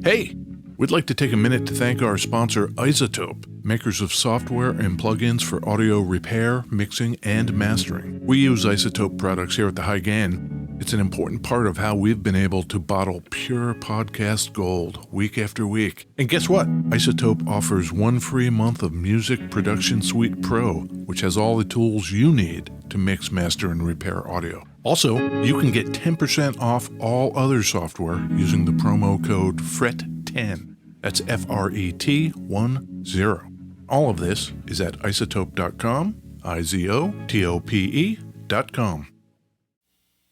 Hey, we'd like to take a minute to thank our sponsor, Isotope, makers of software and plugins for audio repair, mixing, and mastering. We use Isotope products here at the High Gain. It's an important part of how we've been able to bottle pure podcast gold week after week. And guess what? Isotope offers 1 free month of Music Production Suite Pro, which has all the tools you need to mix, master, and repair audio. Also, you can get 10% off all other software using the promo code FRET10. That's FRET10. All of this is at isotope.com, IZOTOPE.com.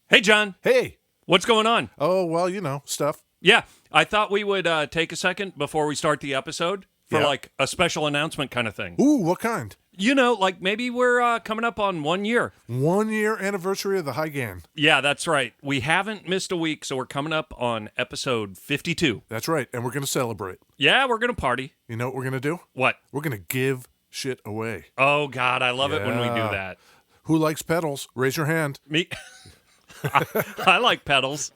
Hey, John. Hey. What's going on? Oh, well, you know, stuff. Yeah, I thought we would take a second before we start the episode for like a special announcement kind of thing. Ooh, what kind? You know, like maybe we're coming up on 1 year. 1 year anniversary of the High Gain. Yeah, that's right. We haven't missed a week, so we're coming up on episode 52. That's right, and we're going to celebrate. Yeah, we're going to party. You know what we're going to do? What? We're going to give shit away. Oh, God, I love it when we do that. Who likes pedals? Raise your hand. Me. I like pedals.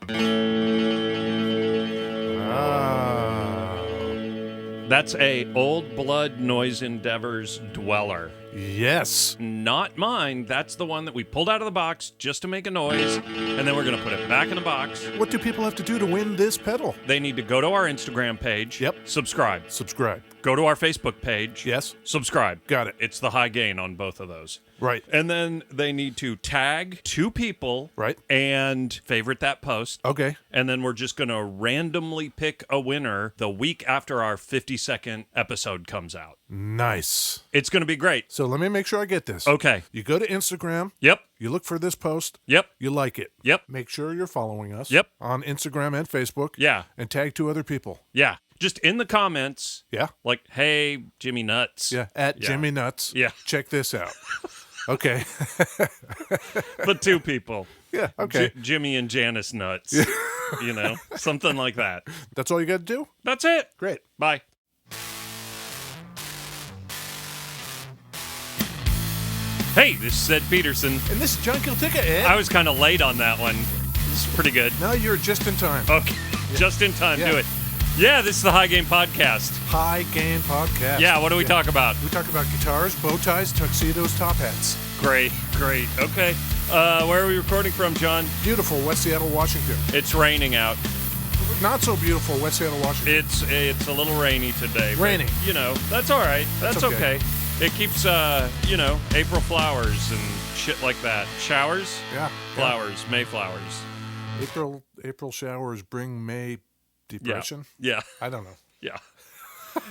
That's a Old Blood Noise Endeavors Dweller. Yes. Not mine. That's the one that we pulled out of the box just to make a noise, and then we're going to put it back in the box. What do people have to do to win this pedal? They need to go to our Instagram page. Yep. Subscribe. Go to our Facebook page. Yes. Subscribe. Got it. It's the High Gain on both of those. Right. And then they need to tag 2 people. Right. And favorite that post. Okay. And then we're just going to randomly pick a winner the week after our 52nd episode comes out. Nice. It's going to be great. So let me make sure I get this. Okay. You go to Instagram. Yep. You look for this post. Yep. You like it. Yep. Make sure you're following us. Yep. On Instagram and Facebook. Yeah. And tag 2 other people. Yeah. Just in the comments. Yeah. Like, hey, Jimmy Nuts. Yeah. At Jimmy Nuts. Yeah. Check this out. Okay. But 2 people. Yeah, okay. Jimmy and Janice Nuts. You know, something like that. That's all you got to do? That's it. Great. Bye. Hey, this is Ed Peterson. And this is John Kiltica, Ed. I was kind of late on that one. This is pretty good. No, you're just in time. Okay. Yeah. Just in time. Do it. Yeah, this is the High Gain Podcast. High Gain Podcast. Yeah, what do we talk about? We talk about guitars, bow ties, tuxedos, top hats. Great. Okay. Where are we recording from, John? Beautiful, West Seattle, Washington. It's raining out. Not so beautiful, West Seattle, Washington. It's a little rainy today. Rainy. But, you know, that's all right. That's okay. It keeps, April flowers and shit like that. Showers? Yeah. Flowers. May flowers. April showers bring May depression? Yeah. I don't know. Yeah.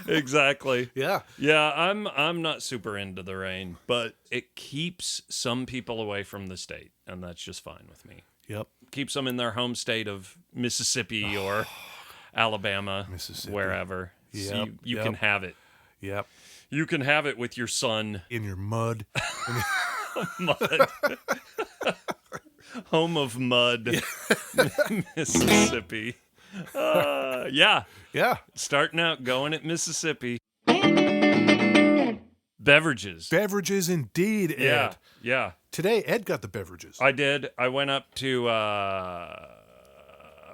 Exactly. Yeah. Yeah, I'm not super into the rain, but it keeps some people away from the state, and that's just fine with me. Yep. Keeps them in their home state of Mississippi or Alabama, Mississippi. Wherever. Yep. So you can have it. Yep. You can have it with your son. In your mud. Mud. Home of mud. Mississippi. Yeah. Yeah. Starting out, going at Mississippi. Beverages. Beverages indeed, Ed. Yeah. Today, Ed got the beverages. I did. I went up to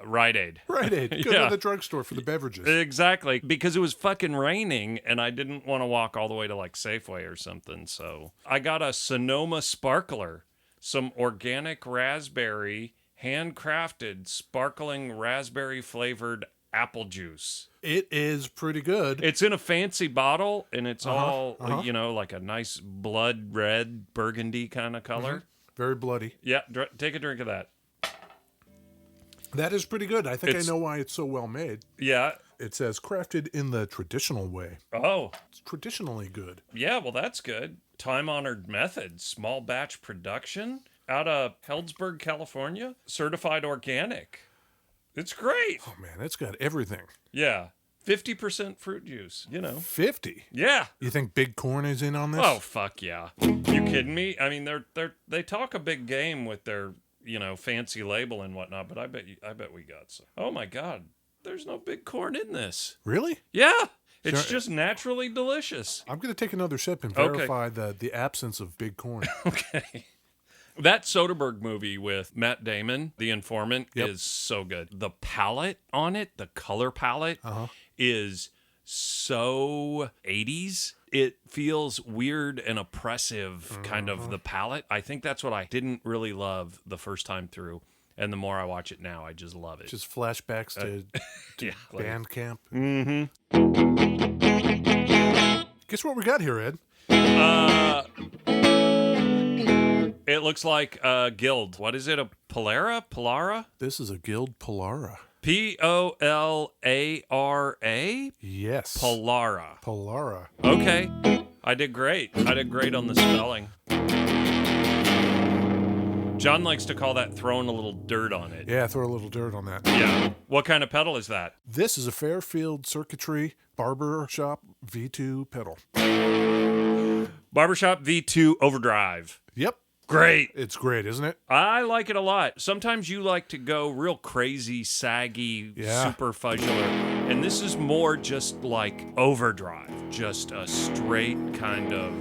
Rite Aid. Rite Aid. Go to the drugstore for the beverages. Exactly. Because it was fucking raining, and I didn't want to walk all the way to, like, Safeway or something. So I got a Sonoma Sparkler. Some organic raspberry, handcrafted, sparkling raspberry-flavored apple juice. It is pretty good. It's in a fancy bottle, and it's all, like a nice blood red, burgundy kind of color. Very bloody. Yeah, take a drink of that. That is pretty good. I think I know why it's so well made. Yeah. It says crafted in the traditional way. Oh. It's traditionally good. Yeah, well, that's good. Time-honored method. Small batch production out of Healdsburg, California. Certified organic. It's great. Oh, man, it's got everything. Yeah. 50% fruit juice, 50? Yeah. You think Big Corn is in on this? Oh, fuck yeah. You kidding me? I mean, they talk a big game with their, fancy label and whatnot, but I bet we got some. Oh my God. There's no Big Corn in this. Really? Yeah. It's just naturally delicious. I'm going to take another sip and verify the absence of Big Corn. Okay. That Soderbergh movie with Matt Damon, The Informant, Yep. is so good. The palette on it, the color palette, is so 80s. It feels weird and oppressive, kind of the palette. I think that's what I didn't really love the first time through. And the more I watch it now, I just love it. Just flashbacks to yeah, band camp. Mm-hmm. Guess what we got here, Ed? It looks like a guild. What is it? A Polara? This is a Guild Polara. Polara? Yes. Polara. Polara. Okay. I did great. I did great on the spelling. John likes to call that throwing a little dirt on it. Yeah, throw a little dirt on that. Yeah. What kind of pedal is that? This is a Fairfield Circuitry Barbershop V2 pedal. Barbershop V2 Overdrive. Yep. Great. It's great, isn't it? I like it a lot. Sometimes you like to go real crazy, saggy, super fudgular. And this is more just like overdrive. Just a straight kind of,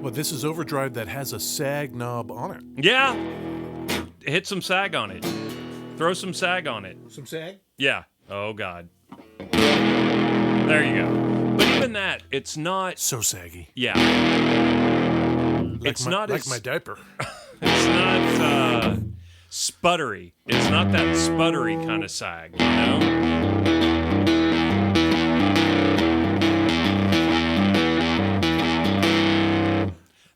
Well, this is overdrive that has a sag knob on it. Yeah. Hit some sag on it. Throw some sag on it. Some sag? Yeah. Oh, God. There you go. But even that, it's not... So saggy. Yeah. It's not like my diaper. It's not sputtery. It's not that sputtery kind of sag, you know?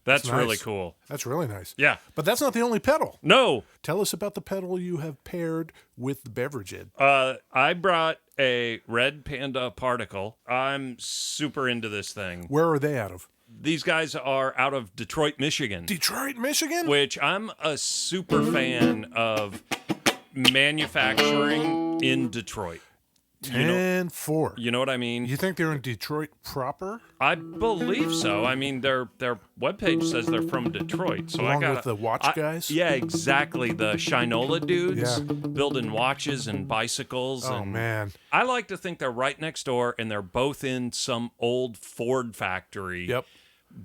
That's nice. really cool. That's really nice. Yeah. But that's not the only pedal. No. Tell us about the pedal you have paired with the beverage, Ed. I brought a red Panda particle. I'm super into this thing. Where are they out of? These guys are out of Detroit, Michigan. Detroit, Michigan? Which I'm a super fan of manufacturing in Detroit. 10-4. You know what I mean? You think they're in Detroit proper? I believe so. I mean, their webpage says they're from Detroit. So Along I got with the watch guys? Yeah, exactly. The Shinola dudes Yeah. building watches and bicycles. Oh, and man. I like to think they're right next door, and they're both in some old Ford factory. Yep.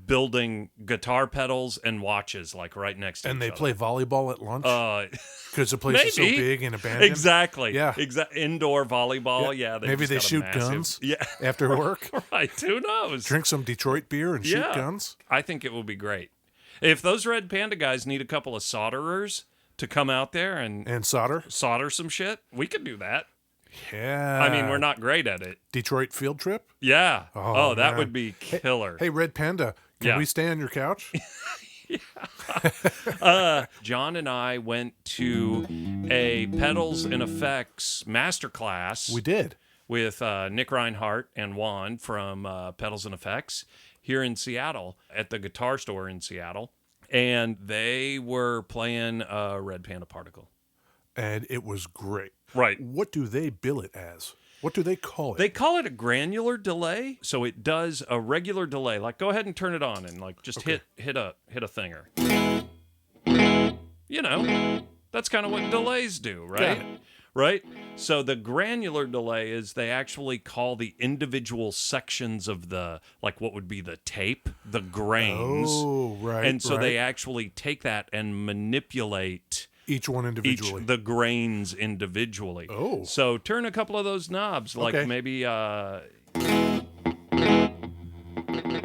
Building guitar pedals and watches like right next to And each they other. play volleyball at lunch? Because the place is so maybe. big and abandoned? Exactly. Yeah. Indoor volleyball. Yeah. Maybe they just got a shoot massive- guns Yeah. after work? Right. Who knows? Drink some Detroit beer and shoot Yeah. guns? I think it will be great. If those Red Panda guys need a couple of solderers to come out there and solder? solder some shit, we could do that. Yeah. I mean, we're not great at it. Detroit field trip? Yeah. Oh, that man. would be killer. Hey, Red Panda, can Yeah. we stay on your couch? John and I went to a pedals and effects masterclass. We did. With Nick Reinhardt and Juan from Pedals and Effects here in Seattle at the guitar store in Seattle. And they were playing Red Panda Particle. And it was great. Right. What do they bill it as? What do they call it? They call it a granular delay. So it does a regular delay. Like, go ahead and turn it on and like just hit a thinger. You know, that's kind of what delays do, right? Got it. Right? So the granular delay is they actually call the individual sections of the, like what would be the tape, the grains. Oh, right. And so they right. actually take that and manipulate Each one individually. the grains individually. Oh. So turn a couple of those knobs, like Okay. maybe,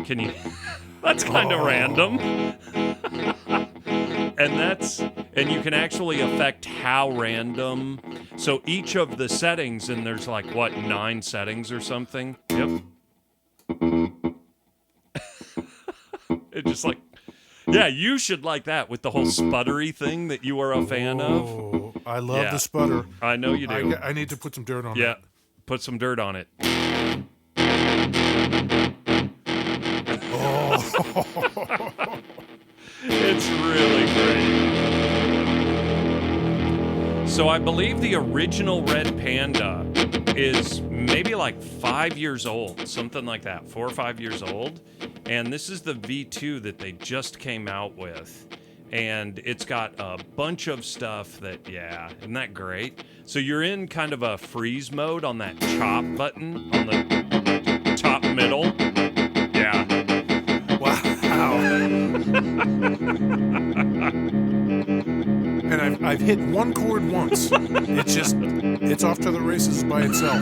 can you, that's kind of random. And you can actually affect how random. So each of the settings, and there's like, what, 9 settings or something? Yep. It just like, yeah, you should like that with the whole sputtery thing that you are a fan of. Oh, I love Yeah. the sputter. I know you do. I need to put some dirt on Yeah. that. Put some dirt on it. Oh. It's really great. So I believe the original Red Panda is maybe like 5 years old, something like that, 4 or 5 years old. And this is the V2 that they just came out with. And it's got a bunch of stuff that, yeah, isn't that great? So you're in kind of a freeze mode on that chop button on the top middle. Yeah. Wow. And I've hit one chord once. It's off to the races by itself.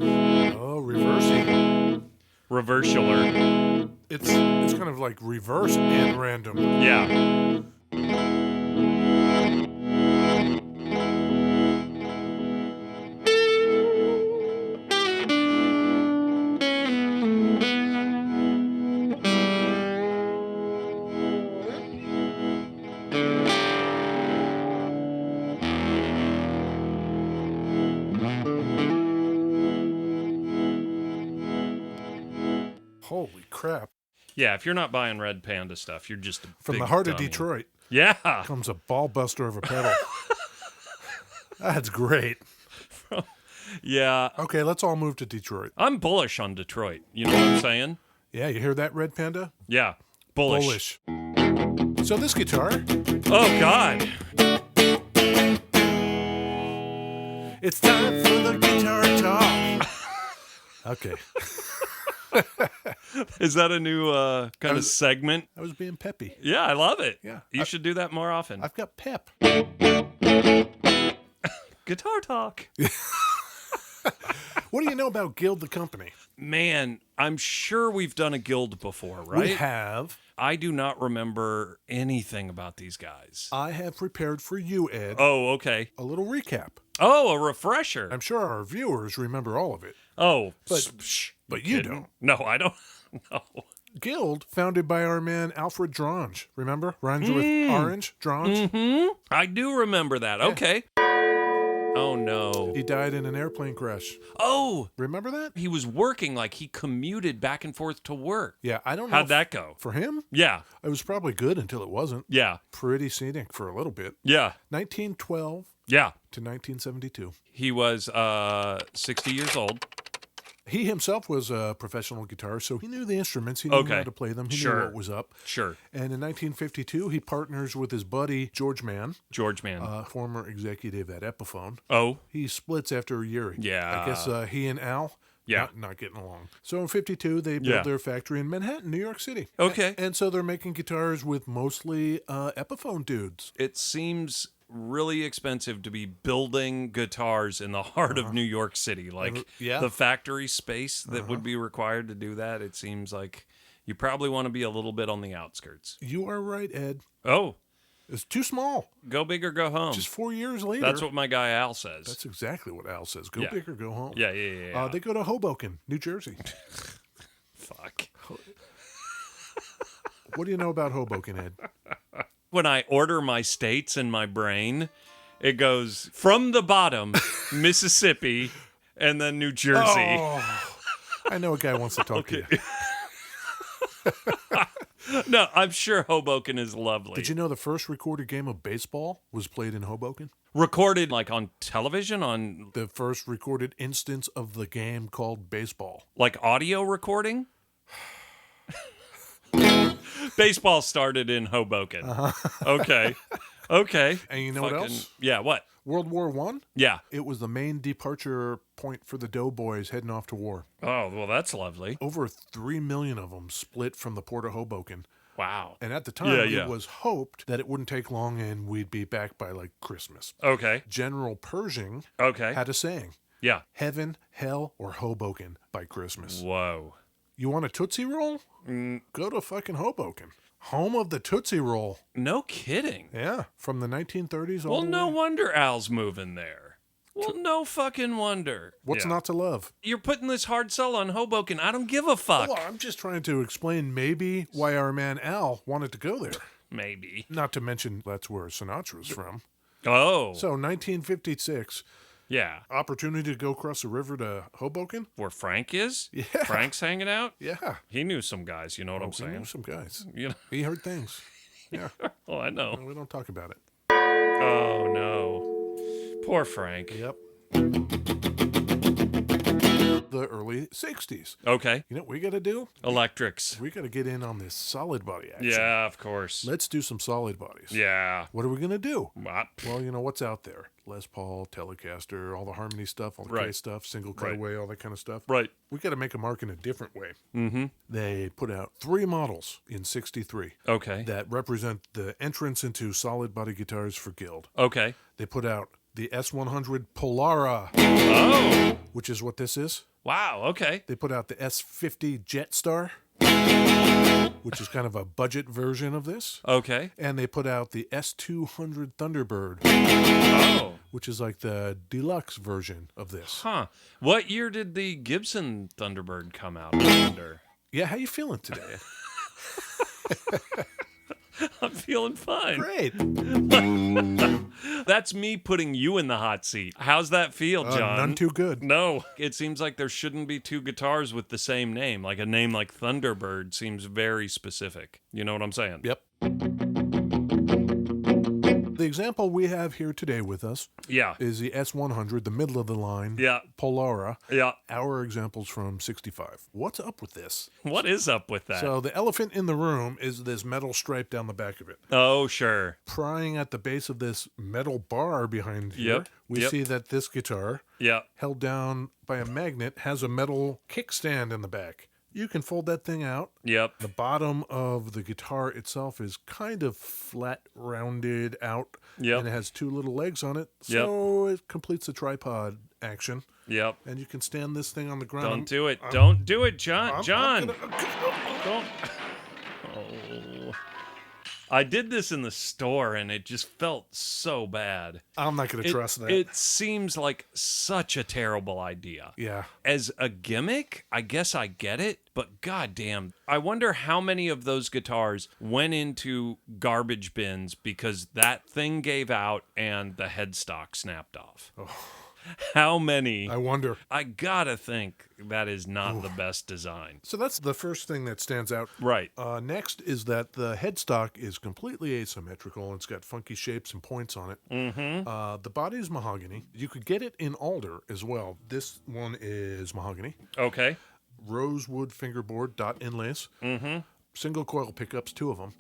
Oh, reversing. Reversular. It's kind of like reverse and random. Yeah. Holy crap. Yeah, if you're not buying Red Panda stuff, you're just a From big the heart dummy. of Detroit Yeah. comes a ball buster of a pedal. That's great. Yeah. Okay, let's all move to Detroit. I'm bullish on Detroit. You know what I'm saying? Yeah, you hear that, Red Panda? Yeah. Bullish. So this guitar, Oh, God. it's time for the guitar talk. Okay, Is that a new kind of segment? I was being peppy. Yeah, I love it. Yeah. You should do that more often. I've got pep. Guitar talk. What do you know about Guild the company? Man, I'm sure we've done a guild before, right? We have. I do not remember anything about these guys. I have prepared for you, Ed, Oh, okay. a little recap. Oh, a refresher. I'm sure our viewers remember all of it. Oh, But you kidding? don't. No, I don't. No. Guild, founded by our man Alfred Drange. Remember? Rhymes with orange, Drange. I do remember that. Okay. Oh, no. He died in an airplane crash. Oh, Remember that? he was working, like he commuted back and forth to work. Yeah, I don't know. How'd that go? For him, Yeah. it was probably good until it wasn't. Yeah. Pretty scenic for a little bit. Yeah. 1912 Yeah. to 1972. He was 60 years old. He himself was a professional guitarist, so he knew the instruments. He knew Okay. how to play them. He Sure. knew what was up. Sure. And in 1952, he partners with his buddy George Mann, George Mann. a former executive at Epiphone. Oh. He splits after a year. Yeah. I guess he and Al Yeah. not getting along. So in 52, they built Yeah. their factory in Manhattan, New York City. Okay. And so they're making guitars with mostly Epiphone dudes. It seems really expensive to be building guitars in the heart of New York City. Like Yeah. the factory space that would be required to do that, it seems like you probably want to be a little bit on the outskirts. You are right, Ed. Oh, It's too small. go big or go home. Just 4 years later. That's what my guy Al says. That's exactly what Al says. Go Yeah. big or go home. Yeah. They go to Hoboken, New Jersey. Fuck. What do you know about Hoboken, Ed? When I order my states in my brain, it goes from the bottom, Mississippi, and then New Jersey. Oh, I know a guy wants to talk to you. No, I'm sure Hoboken is lovely. Did you know the first recorded game of baseball was played in Hoboken? Recorded like on television, on The first recorded instance of the game called baseball. like audio recording? Baseball started in Hoboken. Okay. Okay. And you know what else? Yeah, what? World War I? Yeah. It was the main departure point for the doughboys heading off to war. Oh, well, that's lovely. Over 3 million of them split from the port of Hoboken. Wow. And at the time, Yeah. it was hoped that it wouldn't take long and we'd be back by like Christmas. Okay. General Pershing Okay. had a saying, Yeah. heaven, hell, or Hoboken by Christmas. Whoa. You want a Tootsie Roll? Go to fucking Hoboken. Home of the Tootsie Roll. No kidding. Yeah, from the 1930s all Well, the no way. wonder Al's moving there. Well, no fucking wonder. What's Yeah. not to love? You're putting this hard sell on Hoboken. I don't give a fuck. Well, I'm just trying to explain maybe why our man Al wanted to go there. Maybe. Not to mention that's where Sinatra's from. Oh. So 1956, Yeah. opportunity to go across the river to Hoboken. Where Frank is? Yeah. Frank's hanging out? Yeah. He knew some guys, you know what I'm He knew saying? some guys. You know? He heard things. Yeah. Oh, I know. We don't talk about it. Oh, no. Poor Frank. Yep. the early 60s. Okay. You know what we got to do? Electrics. We got to get in on this solid body action. Yeah, of course. Let's do some solid bodies. Yeah. What are we going to do? What? Well, you know, what's out there? Les Paul, Telecaster, all the Harmony stuff, all the K stuff, single cutaway, all that kind of stuff. Right. We got to make a mark in a different way. Mm-hmm. They put out 3 models in 63 Okay. that represent the entrance into solid body guitars for Guild. Okay. They put out the S100 Polara, Oh. which is what this is. Wow. Okay. They put out the S50 Jetstar, which is kind of a budget version of this. Okay. And they put out the S200 Thunderbird, Oh. which is like the deluxe version of this. Huh. What year did the Gibson Thunderbird come out? I wonder. Yeah, how you feeling today? I'm feeling fine. Great. That's me putting you in the hot seat. How's that feel, John? None too good. No. It seems like there shouldn't be 2 guitars with the same name. Like a name like Thunderbird seems very specific. You know what I'm saying? Yep. The example we have here today with us Yeah. is the S100, the middle of the line, Yeah. Polara. Yeah. Our examples from 65. What's up with this? What is up with that? So the elephant in the room is this metal stripe down the back of it. Oh, sure. Prying at the base of this metal bar behind here, Yep. we Yep. see that this guitar, Yeah. held down by a magnet, has a metal kickstand in the back. You can fold that thing out. Yep. The bottom of the guitar itself is kind of flat, rounded out, Yep. and it has 2 little legs on it, so it completes the tripod action. Yep. And you can stand this thing on the ground. Don't do it. Don't do it, John. I'm John. gonna- Don't. Oh. I did this in the store and it just felt so bad. I'm not going to trust that. It seems like such a terrible idea. Yeah. As a gimmick, I guess I get it, but goddamn, I wonder how many of those guitars went into garbage bins because that thing gave out and the headstock snapped off. Oh. How many? I wonder. I gotta think that is not the best design. So that's the first thing that stands out. Right. Next is that the headstock is completely asymmetrical and it's got funky shapes and points on it. Mm-hmm. The body is mahogany. You could get it in alder as well. This one is mahogany. Okay. Rosewood fingerboard, dot inlays. Mm-hmm. Single coil pickups, 2 of them.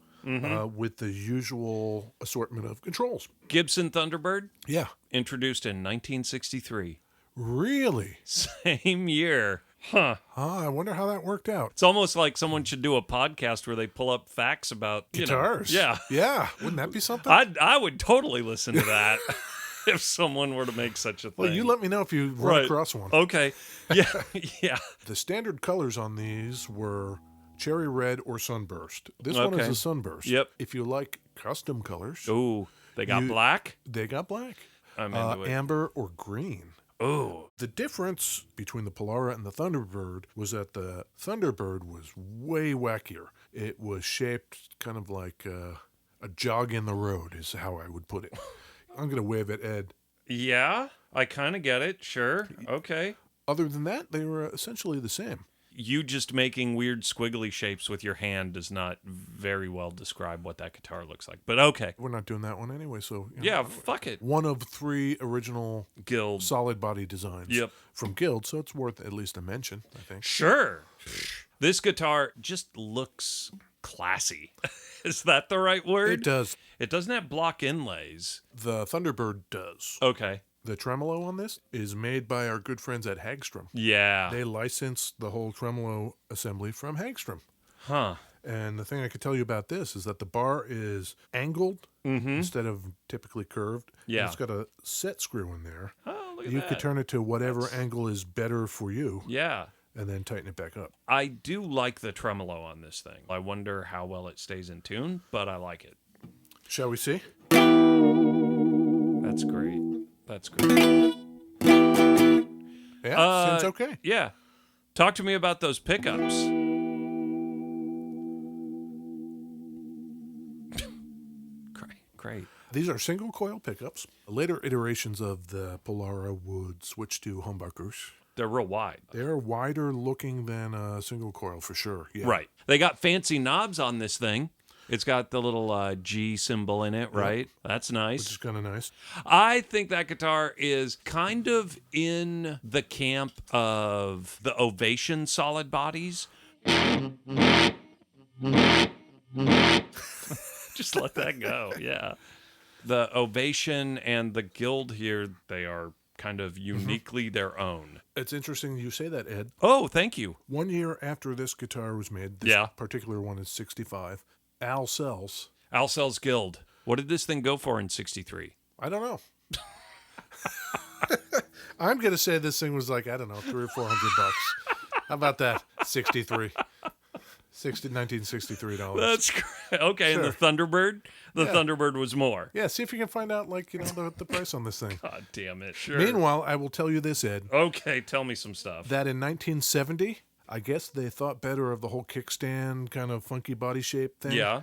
With the usual assortment of controls. Gibson Thunderbird, Yeah. introduced in 1963. Really? Same year. Huh. I wonder how that worked out. It's almost like someone should do a podcast where they pull up facts about Guitars. Yeah. Yeah. Wouldn't that be something? I would totally listen to that if someone were to make such a thing. Well, you let me know if you run across one. Okay. Yeah. Yeah. The standard colors on these were cherry red or sunburst. This one is Okay. a sunburst. Yep. If you like custom colors, Ooh, they got You- black? they got black. I'm into it. Amber or green. Ooh. The difference between the Polara and the Thunderbird was that the Thunderbird was way wackier. It was shaped kind of like a jog in the road is how I would put it. I'm going to wave at Ed. Yeah, I kind of get it. Sure. Okay. Other than that, they were essentially the same. You just making weird squiggly shapes with your hand does not very well describe what that guitar looks like. But okay. We're not doing that one anyway, so... Yeah, fuck it. One of 3 original Guild. solid body designs Yep. from Guild, so it's worth at least a mention, I think. Sure. This guitar just looks classy. Is that the right word? It does. It doesn't have block inlays. The Thunderbird does. Okay. The tremolo on this is made by our good friends at Hagstrom. Yeah. They licensed the whole tremolo assembly from Hagstrom. Huh. And the thing I could tell you about this is that the bar is angled instead of typically curved. Yeah. And it's got a set screw in there. Oh, look at You that. could turn it to whatever angle is better for you Yeah. and then tighten it back up. I do like the tremolo on this thing. I wonder how well it stays in tune, but I like it. Shall we see? That's great. That's great. Yeah, seems okay. Yeah. Talk to me about those pickups. Great. These are single coil pickups. Later iterations of the Polara would switch to humbuckers. They're real wide. They're wider looking than a single coil for sure. Yeah. Right. They got fancy knobs on this thing. It's got the little G symbol in it, right? That's nice. Which is kind of nice. I think that guitar is kind of in the camp of the Ovation solid bodies. Just let that go, yeah. The Ovation and the Guild here, they are kind of uniquely their own. It's interesting you say that, Ed. Oh, thank you. 1 year after this guitar was made, this particular one is 65, Al sells Guild. What did this thing go for in 63? I don't know. I'm going to say this thing was like, I don't know, $300 or $400. How about that? 1963 dollars. That's great. Okay, sure. And the Thunderbird? The Thunderbird was more. Yeah, see if you can find out, the price on this thing. God damn it, sure. Meanwhile, I will tell you this, Ed. Okay, tell me some stuff. That in 1970, I guess they thought better of the whole kickstand kind of funky body shape thing. Yeah.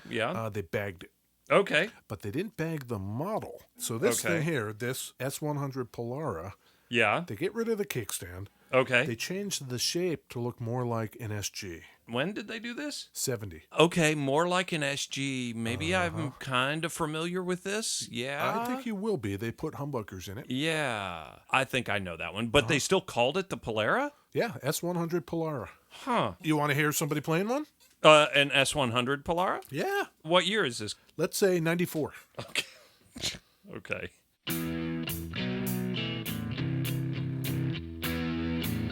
They bagged it. Okay. But they didn't bag the model. So this thing here, this S100 Polara, they get rid of the kickstand. Okay. They changed the shape to look more like an SG. When did they do this? 70. Okay, more like an SG. Maybe I'm kind of familiar with this. Yeah. I think you will be. They put humbuckers in it. Yeah. I think I know that one. But they still called it the Polara? Yeah, S100 Polara. Huh. You want to hear somebody playing one? An S100 Polara? Yeah. What year is this? Let's say 94. Okay. Okay.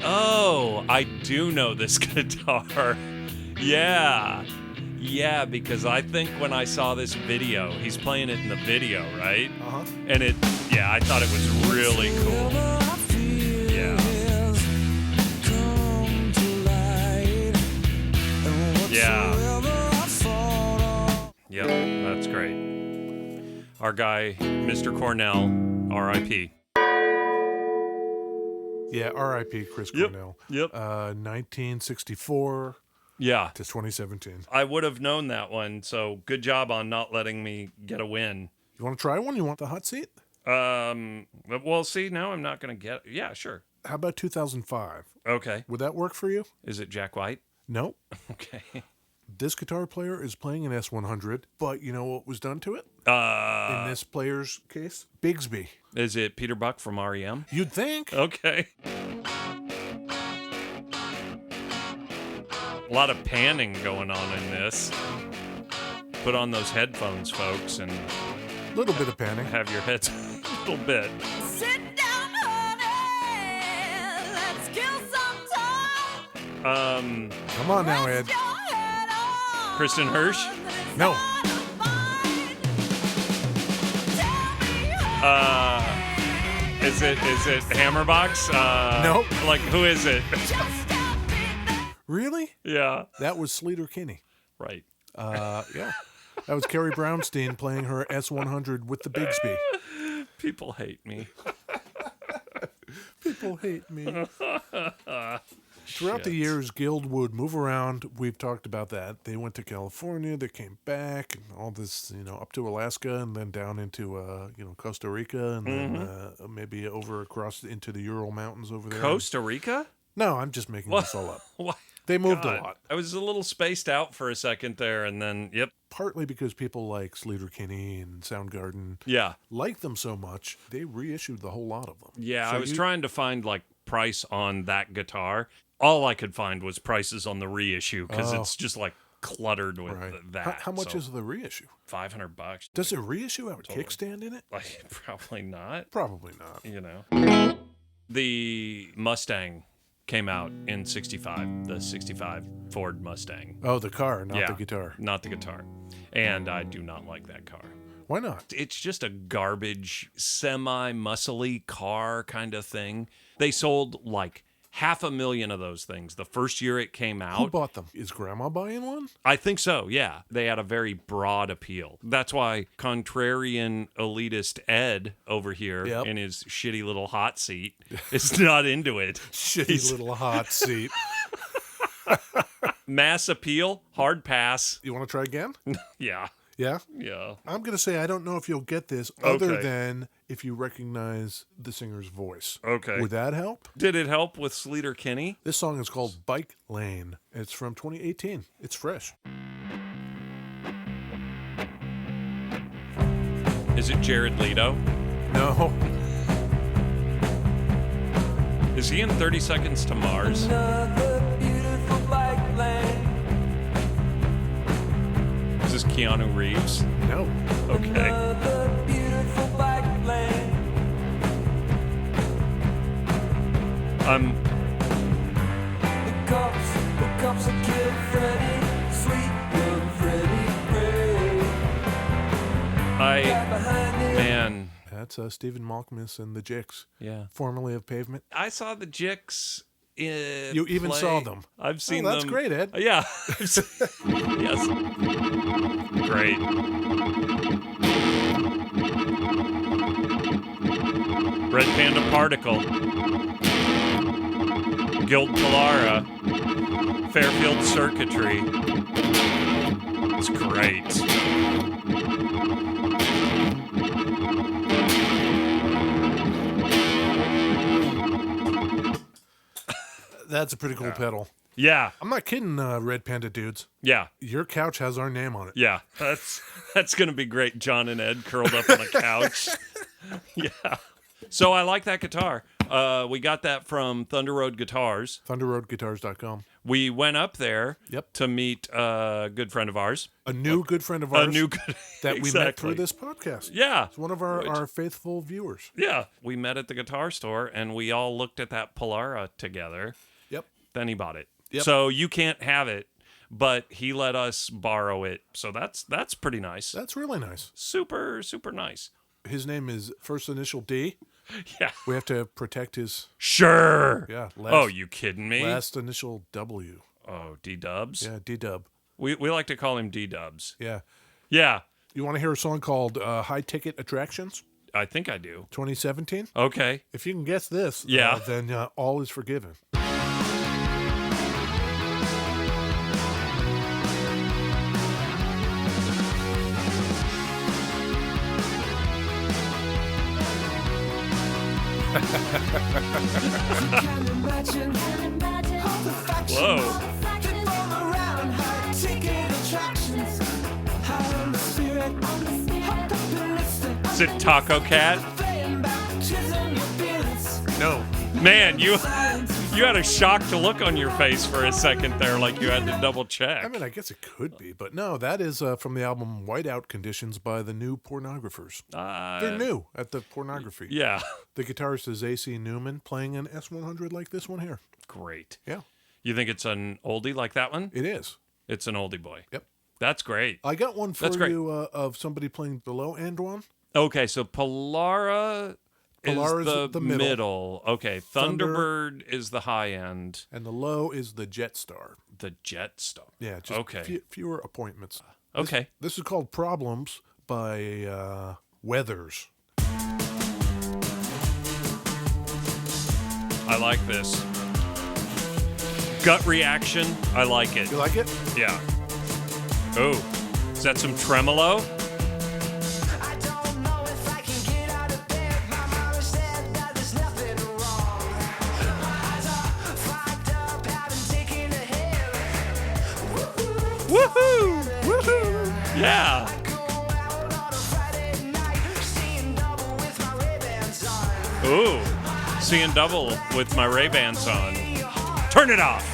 Oh, I do know this guitar. Yeah, because I think when I saw this video, he's playing it in the video, right? And I thought it was really cool. Yeah. Yep, that's great. Our guy, Mr. Cornell, R.I.P. Yeah, R.I.P. Chris Cornell. Yep. 1964 to 2017. I would have known that one, so good job on not letting me get a win. You want to try one? You want the hot seat? Well, see, now I'm not going to get... Yeah, sure. How about 2005? Okay. Would that work for you? Is it Jack White? No. Okay. This guitar player is playing an S100, but you know what was done to it? In this player's case? Bigsby. Is it Peter Buck from REM? You'd think. Okay. A lot of panning going on in this. Put on those headphones, folks, and... A little bit of panning. Have your heads a little bit. Sit down, honey. Let's kill some time. Come on now, Ed. Kristen Hirsch? No. Is it Hammerbox? Nope. Like, who is it? Really? Yeah. That was Sleater Kinney. Right. Yeah. That was Carrie Brownstein playing her S100 with the Bigsby. People hate me. People hate me. Throughout the years, Guild would move around. We've talked about that. They went to California. They came back, and all this, up to Alaska, and then down into, Costa Rica, and then maybe over across into the Ural Mountains over there. Costa Rica? No, I'm just making this all up. What? They moved God. a lot. I was a little spaced out for a second there, and then, yep. Partly because people like Sleater Kinney and Soundgarden liked them so much, they reissued the whole lot of them. Yeah, So I was trying to find, price on that guitar. All I could find was prices on the reissue, because it's just, cluttered with that. How much is the reissue? $500. Does a reissue have a kickstand in it? Probably not. Probably not. The Mustang came out in 65, the 65 Ford Mustang. Oh, the car, not the guitar. Not the guitar. And I do not like that car. Why not? It's just a garbage, semi-muscly car kind of thing. They sold 500,000 of those things the first year it came out. Who bought them? Is Grandma buying one? I think so, yeah. They had a very broad appeal. That's why contrarian elitist Ed over here in his shitty little hot seat is not into it. Little hot seat. Mass appeal, hard pass. You want to try again? Yeah. Yeah? Yeah. I'm going to say I don't know if you'll get this other than if you recognize the singer's voice. Okay. Would that help? Did it help with Sleater Kinney? This song is called Bike Lane. It's from 2018. It's fresh. Is it Jared Leto? No. Is he in 30 Seconds to Mars? Another beautiful bike lane. Is this Keanu Reeves? No. Okay. Another beautiful bike lane. The cops have killed Freddy, sweet young Freddy Gray. Right behind him. Man. That's Stephen Malkmus and the Jicks, Yeah. formerly of Pavement. I saw the Jicks in You even play. saw them. I've seen that's them. great, Ed. Yeah. Yes. Great. Red Panda Particle. Guild Polara. Fairfield Circuitry. It's great. That's a pretty cool pedal. Yeah. I'm not kidding, Red Panda dudes. Yeah. Your couch has our name on it. Yeah. That's going to be great. John and Ed curled up on a couch. Yeah. So I like that guitar. We got that from Thunder Road Guitars. ThunderRoadGuitars.com. We went up there Yep. to meet a good friend of ours. A new good friend of ours A new good that we met through exactly. this podcast. Yeah. It's one of our faithful viewers. Yeah. We met at the guitar store and we all looked at that Polara together. Yep. Then he bought it. Yep. So you can't have it, but he let us borrow it. So that's pretty nice. That's really nice. Super, super nice. His name is first initial D. Yeah. We have to protect his Sure. yeah. Oh, you kidding me? Last initial W. Oh, D-dubs? Yeah, D-Dub. We like to call him D-dubs. Yeah. Yeah. You want to hear a song called High Ticket Attractions, I think I do. 2017? Okay. If you can guess this, Yeah. then all is forgiven. Whoa. Is it Taco Cat? No. Man, you had a shocked look on your face for a second there, like you had to double check. I mean, I guess it could be, but no, that is from the album Whiteout Conditions by the New Pornographers. They're new at the pornography. Yeah. The guitarist is A.C. Newman playing an S100 like this one here. Great. Yeah, You think it's an oldie like that one? it is. It's an oldie boy. Yep. That's great. I got one for That's great. you of somebody playing the low end one. Okay, so Polara is Polara's the middle. Okay, Thunderbird is the high end. And the low is the Jetstar. The Jetstar. Yeah, just Okay. fewer appointments. Okay. This is called Problems by Weathers. I like this. Gut reaction. I like it. You like it? Yeah. Oh, is that some tremolo? I don't know if I can get out of bed. My mama said that there's nothing wrong. My eyes are fogged up, haven't taken a hit. Woohoo! Woohoo! Yeah. Go out on a Friday night, seeing double with my Ray-Bans on. Ooh, seeing double with my Ray-Bans on. Turn it off.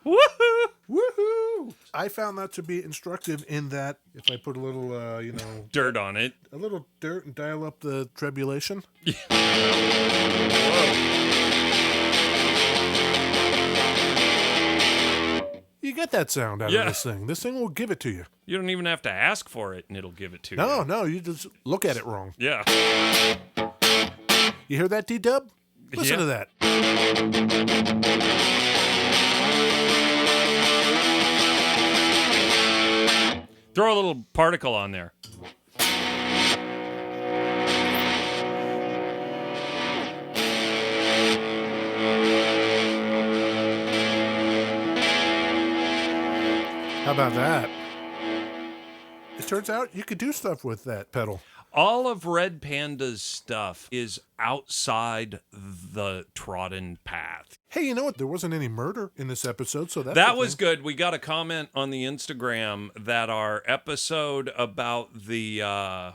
Woohoo! Woohoo! I found that to be instructive in that if I put a little, Dirt on it. a little dirt and dial up the tribulation. You get that sound out Yeah. of this thing. This thing will give it to you. You don't even have to ask for it, and it'll give it to you. No, you just look at it wrong. Yeah. You hear that, D-Dub? Listen Yeah. to that. Throw a little particle on there. How about that? It turns out you could do stuff with that pedal. All of Red Panda's stuff is outside the trodden path. Hey, you know what? There wasn't any murder in this episode, so That was good. We got a comment on the Instagram that our episode about the,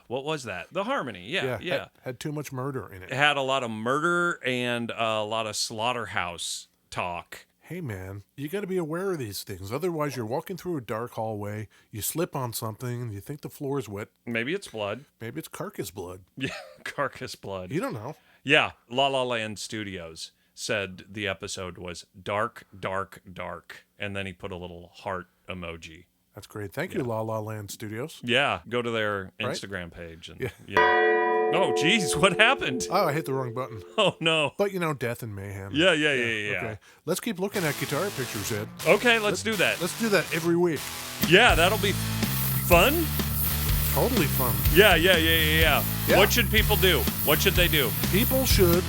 what was that? The Harmony. Yeah. Had too much murder in It it. had a lot of murder and a lot of slaughterhouse talk. Hey, man, you got to be aware of these things. Otherwise, you're walking through a dark hallway, you slip on something, and you think the floor is wet. Maybe it's blood. Maybe it's carcass blood. Yeah, carcass blood. You don't know. Yeah, La La Land Studios said the episode was dark, dark, dark. And then he put a little heart emoji. That's great. Thank you, La La Land Studios. Yeah, go to their Right? Instagram page. And, Yeah. Oh, geez, what happened? Oh, I hit the wrong button. Oh, no. But, death and mayhem. Yeah. Okay. Let's keep looking at guitar pictures, Ed. Okay, let's do that. Let's do that every week. Yeah, that'll be fun. Totally fun. Yeah. Yeah. What should people do? What should they do? People should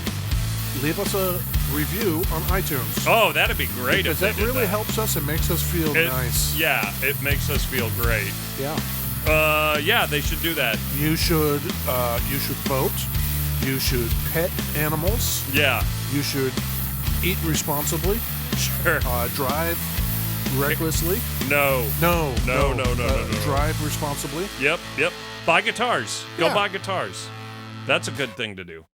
leave us a review on iTunes. Oh, that'd be great Because if that they did really that. helps us and makes us feel nice. Yeah, it makes us feel great. Yeah. Yeah, they should do that. You should vote. You should pet animals. Yeah, You should eat responsibly. sure. Drive recklessly. No. No. No. Drive responsibly. Yep. Buy guitars. Go Yeah. buy guitars. That's a good thing to do.